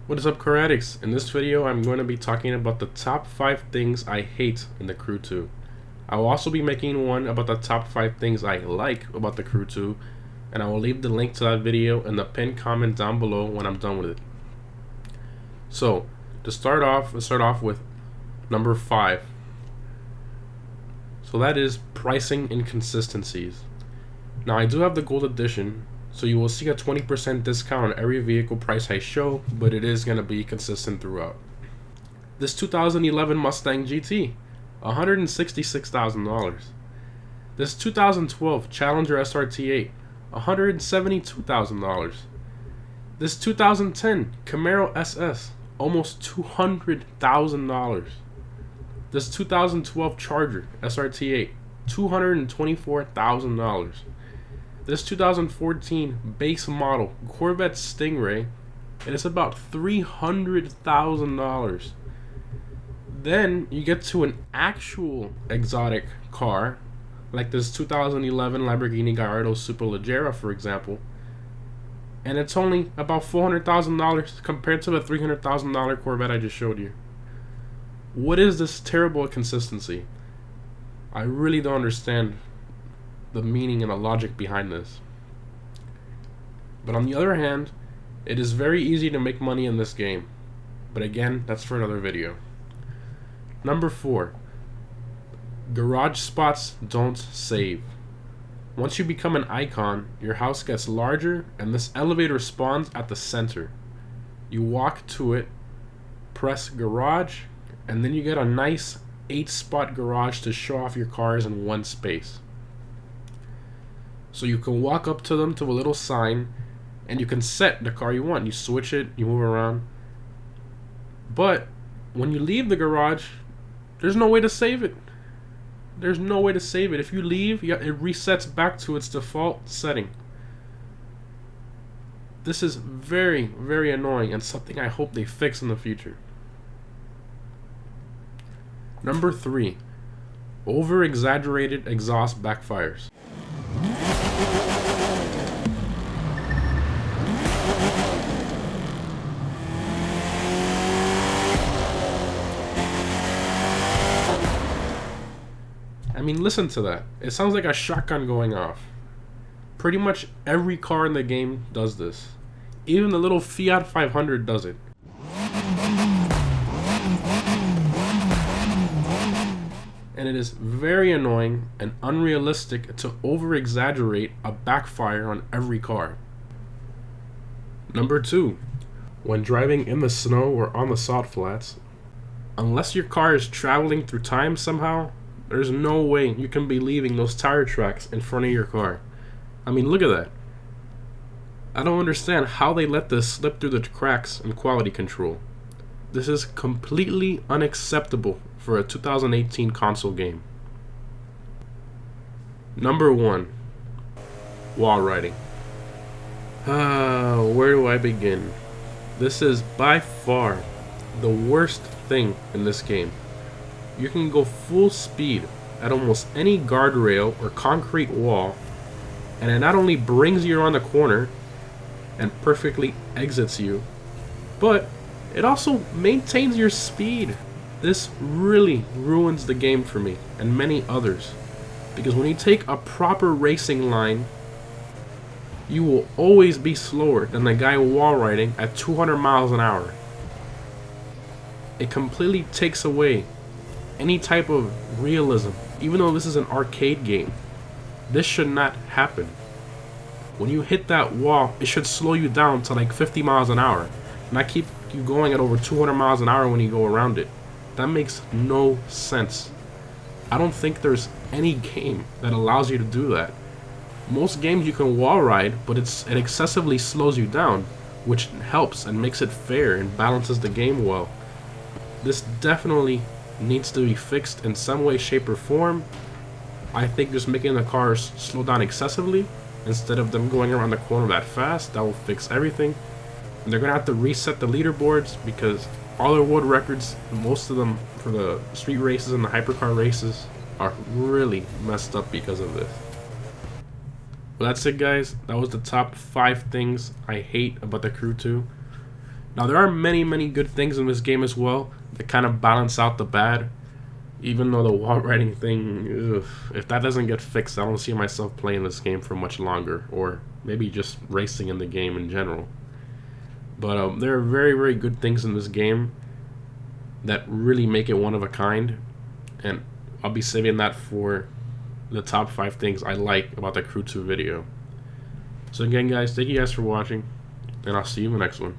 What is up, car addicts? In this video I'm going to be talking about the top 5 things I hate in the Crew 2. I will also be making one about the top 5 things I like about the Crew 2, and I will leave the link to that video in the pinned comment down below when I'm done with it. So, to start off, let's start off with number 5. So that is pricing inconsistencies. Now I do have the gold edition, so you will see a 20% discount on every vehicle price I show, but it is going to be consistent throughout. This 2011 Mustang GT, $166,000. This 2012 Challenger SRT8, $172,000. This 2010 Camaro SS, almost $200,000. This 2012 Charger SRT8, $224,000. This 2014 base model Corvette Stingray, and it's about $300,000. Then you get to an actual exotic car, like this 2011 Lamborghini Gallardo Superleggera, for example, and it's only about $400,000 compared to the $300,000 Corvette I just showed you. What is this terrible inconsistency? I really don't understand the meaning and the logic behind this. But on the other hand, it is very easy to make money in this game. But again, that's for another video. Number 4. Garage spots don't save. Once you become an icon, your house gets larger and this elevator spawns at the center. You walk to it, press garage, and then you get a nice 8-spot garage to show off your cars in one space. So you can walk up to them to a little sign, and you can set the car you want. You switch it, you move around. But when you leave the garage, there's no way to save it. There's no way to save it. If you leave, it resets back to its default setting. This is very, very annoying and something I hope they fix in the future. Number 3. Over-exaggerated exhaust backfires. I mean, listen to that. It sounds like a shotgun going off. Pretty much every car in the game does this. Even the little Fiat 500 does it. And it is very annoying and unrealistic to over-exaggerate a backfire on every car. Number 2. When driving in the snow or on the salt flats, unless your car is traveling through time somehow, there's no way you can be leaving those tire tracks in front of your car. I mean, look at that. I don't understand how they let this slip through the cracks in quality control. This is completely unacceptable for a 2018 console game. Number 1. Wall riding. Where do I begin? This is by far the worst thing in this game. You can go full speed at almost any guardrail or concrete wall, and it not only brings you around the corner and perfectly exits you, but it also maintains your speed. This really ruins the game for me and many others, because when you take a proper racing line, you will always be slower than the guy wall riding at 200 miles an hour. It completely takes away any type of realism. Even though this is an arcade game, this should not happen. When you hit that wall, it should slow you down to like 50 miles an hour, not keep you going at over 200 miles an hour when you go around it. That makes no sense. I don't think there's any game that allows you to do that. Most games you can wall ride, but it excessively slows you down, which helps and makes it fair and balances the game well. This definitely needs to be fixed in some way, shape, or form. I think just making the cars slow down excessively instead of them going around the corner that fast, that will fix everything. And they're gonna have to reset the leaderboards because all the world records, most of them for the street races and the hypercar races, are really messed up because of this. Well, that's it, guys. That was the top 5 things I hate about the Crew 2. Now, there are many good things in this game as well that kind of balance out the bad. Even though the wall riding thing, ugh, if that doesn't get fixed, I don't see myself playing this game for much longer, or maybe just racing in the game in general. But there are very good things in this game that really make it one of a kind, and I'll be saving that for the top 5 things I like about the Crew 2 video. So again, guys, thank you guys for watching, and I'll see you in the next one.